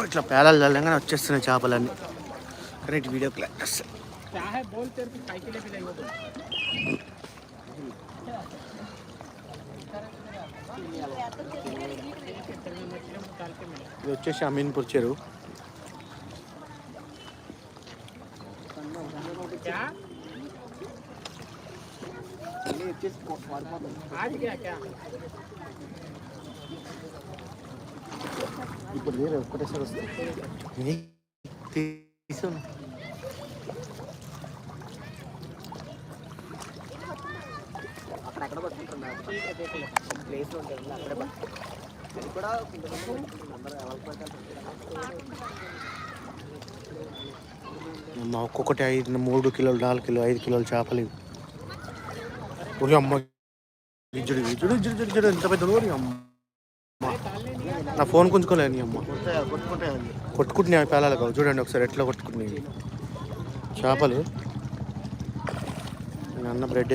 ఇట్లా పేలాలు చల్లంగానే వచ్చేస్తున్నాయి చేపలన్నీ. Correct video class. ఇది వచ్చేసి అమీన్పూర్ చెరువు. ఇప్పుడు వేరే ఒక్కటేసారి వస్తుంది. అక్కడెక్కడ పట్టుకుంటున్నారు ప్లేస్ ఉంటుంది అక్కడే కూడా ఒక్కొక్కటి 3 కిలోలు 4 కిలో 5 కిలోలు చేపలు ఇవి. అమ్మ విజుడు విజుడు విజుడు విజుడు ఎంత పెద్ద అమ్మ. నా ఫోన్ గుంజుకోలేదు నీ అమ్మ. కొట్టుకుంటున్నాయి పేలాలి కావు. చూడండి ఒకసారి ఎట్లా కొట్టుకుంటున్నాయి చేపలు. అన్న బ్రెడ్